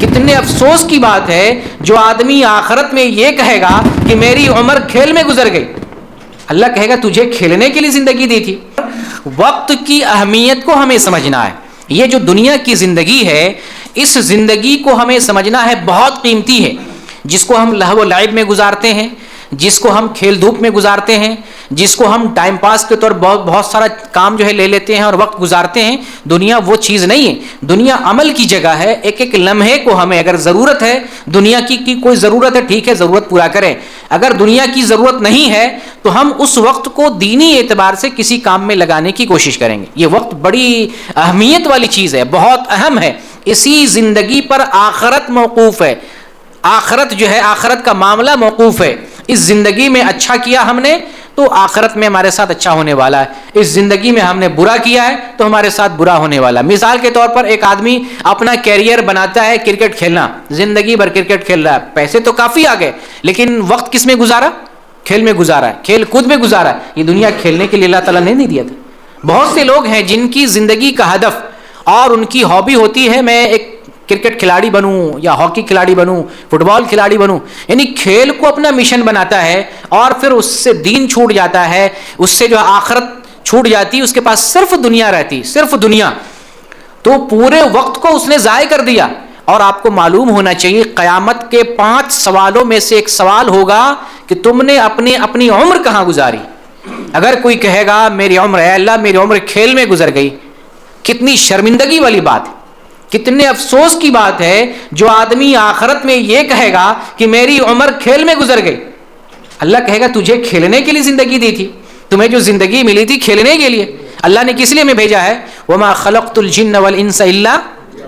کتنے افسوس کی بات ہے جو آدمی آخرت میں یہ کہے گا کہ میری عمر کھیل میں گزر گئی. اللہ کہے گا تجھے کھیلنے کے لیے زندگی دی تھی. وقت کی اہمیت کو ہمیں سمجھنا ہے. یہ جو دنیا کی زندگی ہے اس زندگی کو ہمیں سمجھنا ہے، بہت قیمتی ہے. جس کو ہم لہو و لعب میں گزارتے ہیں، جس کو ہم کھیل دھوپ میں گزارتے ہیں، جس کو ہم ٹائم پاس کے طور بہت سارا کام جو ہے لے لیتے ہیں اور وقت گزارتے ہیں، دنیا وہ چیز نہیں ہے. دنیا عمل کی جگہ ہے. ایک ایک لمحے کو ہمیں اگر ضرورت ہے دنیا کی کوئی ضرورت ہے، ٹھیک ہے ضرورت پورا کریں. اگر دنیا کی ضرورت نہیں ہے تو ہم اس وقت کو دینی اعتبار سے کسی کام میں لگانے کی کوشش کریں گے. یہ وقت بڑی اہمیت والی چیز ہے، بہت اہم ہے. اسی زندگی پر آخرت موقوف ہے. آخرت جو ہے، آخرت کا معاملہ موقوف ہے. اس زندگی میں اچھا کیا ہم نے تو آخرت میں ہمارے ساتھ اچھا ہونے والا ہے. اس زندگی میں ہم نے برا کیا ہے تو ہمارے ساتھ برا ہونے والا ہے. مثال کے طور پر ایک آدمی اپنا کیریئر بناتا ہے کرکٹ کھیلنا، زندگی بھر کرکٹ کھیل رہا ہے، پیسے تو کافی آ گئے لیکن وقت کس میں گزارا؟ کھیل میں گزارا ہے، کھیل کود میں گزارا ہے. یہ دنیا کھیلنے کے لیے اللہ تعالیٰ نے نہیں دیا تھا. بہت سے لوگ ہیں جن کی زندگی کا ہدف اور ان کی ہابی ہوتی ہے میں ایک کرکٹ کھلاڑی بنوں یا ہاکی کھلاڑی بنوں، فٹ بال کھلاڑی بنوں. یعنی کھیل کو اپنا مشن بناتا ہے اور پھر اس سے دین چھوٹ جاتا ہے، اس سے جو آخرت چھوٹ جاتی، اس کے پاس صرف دنیا رہتی، صرف دنیا. تو پورے وقت کو اس نے ضائع کر دیا. اور آپ کو معلوم ہونا چاہیے قیامت کے 5 سوالوں میں سے ایک سوال ہوگا کہ تم نے اپنی عمر کہاں گزاری. اگر کوئی کہے گا میری عمر ہے اللہ میری عمر کھیل میں گزر گئی، کتنی شرمندگی والی بات ہے، کتنے افسوس کی بات ہے جو آدمی آخرت میں یہ کہے گا کہ میری عمر کھیل میں گزر گئی. اللہ کہے گا تجھے کھیلنے کے لیے زندگی دی تھی، تمہیں جو زندگی ملی تھی کھیلنے کے لیے. اللہ نے کس لیے ہمیں بھیجا ہے؟ وما خلقت الجن والانس الا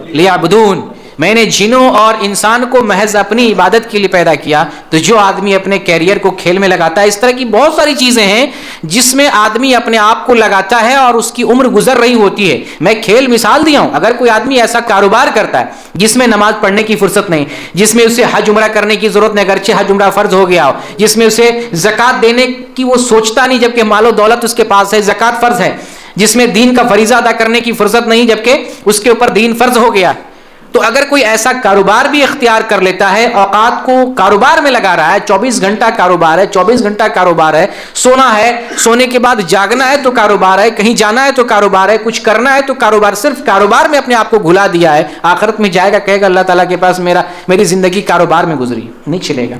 لیعبدون. میں نے جنوں اور انسان کو محض اپنی عبادت کے لیے پیدا کیا. تو جو آدمی اپنے کیریئر کو کھیل میں لگاتا ہے، اس طرح کی بہت ساری چیزیں ہیں جس میں آدمی اپنے آپ کو لگاتا ہے اور اس کی عمر گزر رہی ہوتی ہے. میں کھیل مثال دیا ہوں. اگر کوئی آدمی ایسا کاروبار کرتا ہے جس میں نماز پڑھنے کی فرصت نہیں، جس میں اسے حج عمرہ کرنے کی ضرورت نہیں اگرچہ حج عمرہ فرض ہو گیا ہو، جس میں اسے زکوٰۃ دینے کی وہ سوچتا نہیں جبکہ مال و دولت اس کے پاس ہے، زکوٰۃ فرض ہے، جس میں دین کا فریضہ ادا کرنے کی فرصت نہیں جبکہ اس کے اوپر دین فرض ہو گیا. تو اگر کوئی ایسا کاروبار بھی اختیار کر لیتا ہے، اوقات کو کاروبار میں لگا رہا ہے، 24 گھنٹہ کاروبار ہے، 24 گھنٹہ کاروبار ہے، سونا ہے، سونے کے بعد جاگنا ہے تو کاروبار ہے، کہیں جانا ہے تو کاروبار ہے، کچھ کرنا ہے تو کاروبار، صرف کاروبار میں اپنے آپ کو گھلا دیا ہے، آخرت میں جائے گا کہے گا اللہ تعالیٰ کے پاس میری زندگی کاروبار میں گزری. نہیں چلے گا.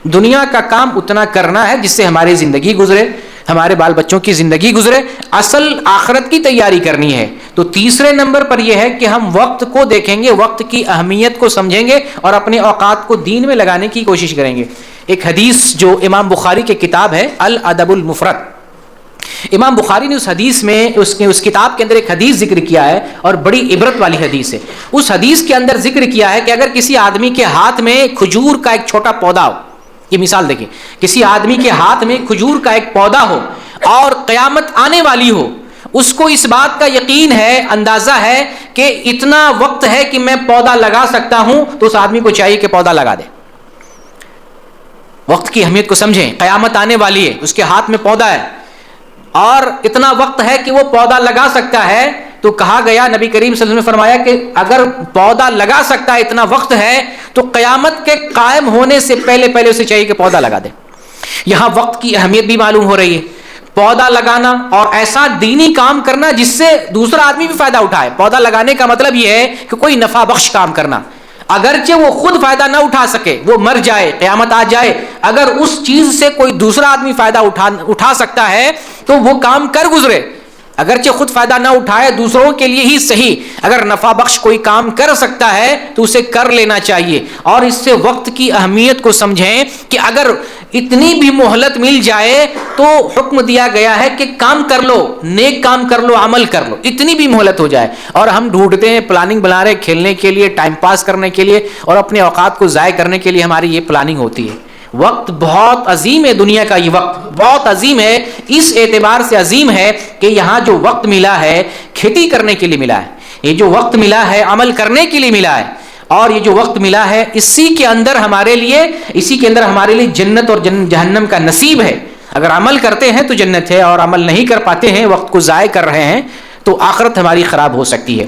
دنیا کا کام اتنا کرنا ہے جس سے ہماری زندگی گزرے، ہمارے بال بچوں کی زندگی گزرے. اصل آخرت کی تیاری کرنی ہے. تو تیسرے نمبر پر یہ ہے کہ ہم وقت کو دیکھیں گے، وقت کی اہمیت کو سمجھیں گے اور اپنے اوقات کو دین میں لگانے کی کوشش کریں گے. ایک حدیث جو امام بخاری کی کتاب ہے الادب المفرد، امام بخاری نے اس حدیث میں اس کتاب کے اندر ایک حدیث ذکر کیا ہے اور بڑی عبرت والی حدیث ہے. اس حدیث کے اندر ذکر کیا ہے کہ اگر کسی آدمی کے ہاتھ میں کھجور کا ایک چھوٹا پودا ہو، یہ مثال دیکھیں، کسی آدمی کے ہاتھ میں کھجور کا ایک پودا ہو اور قیامت آنے والی ہو، اس کو اس بات کا یقین ہے، اندازہ ہے کہ اتنا وقت ہے کہ میں پودا لگا سکتا ہوں، تو اس آدمی کو چاہیے کہ پودا لگا دے. وقت کی اہمیت کو سمجھیں. قیامت آنے والی ہے، اس کے ہاتھ میں پودا ہے اور اتنا وقت ہے کہ وہ پودا لگا سکتا ہے. تو کہا گیا، نبی کریم صلی اللہ علیہ وسلم نے فرمایا کہ اگر پودا لگا سکتا ہے، اتنا وقت ہے، تو قیامت کے قائم ہونے سے پہلے اسے چاہیے کہ پودا لگا دے. یہاں وقت کی اہمیت بھی معلوم ہو رہی ہے. پودا لگانا اور ایسا دینی کام کرنا جس سے دوسرا آدمی بھی فائدہ اٹھائے. پودا لگانے کا مطلب یہ ہے کہ کوئی نفع بخش کام کرنا، اگرچہ وہ خود فائدہ نہ اٹھا سکے، وہ مر جائے، قیامت آ جائے، اگر اس چیز سے کوئی دوسرا آدمی فائدہ اٹھا سکتا ہے تو وہ کام کر گزرے. اگرچہ خود فائدہ نہ اٹھائے، دوسروں کے لیے ہی صحیح، اگر نفع بخش کوئی کام کر سکتا ہے تو اسے کر لینا چاہیے. اور اس سے وقت کی اہمیت کو سمجھیں کہ اگر اتنی بھی مہلت مل جائے تو حکم دیا گیا ہے کہ کام کر لو، نیک کام کر لو، عمل کر لو، اتنی بھی مہلت ہو جائے. اور ہم ڈھونڈتے ہیں، پلاننگ بنا رہے کھیلنے کے لیے، ٹائم پاس کرنے کے لیے اور اپنے اوقات کو ضائع کرنے کے لیے ہماری یہ پلاننگ ہوتی ہے. وقت بہت عظیم ہے، دنیا کا یہ وقت بہت عظیم ہے. اس اعتبار سے عظیم ہے کہ یہاں جو وقت ملا ہے کھیتی کرنے کے لیے ملا ہے، یہ جو وقت ملا ہے عمل کرنے کے لیے ملا ہے، اور یہ جو وقت ملا ہے اسی کے اندر ہمارے لیے جنت اور جہنم کا نصیب ہے. اگر عمل کرتے ہیں تو جنت ہے، اور عمل نہیں کر پاتے ہیں، وقت کو ضائع کر رہے ہیں، تو آخرت ہماری خراب ہو سکتی ہے.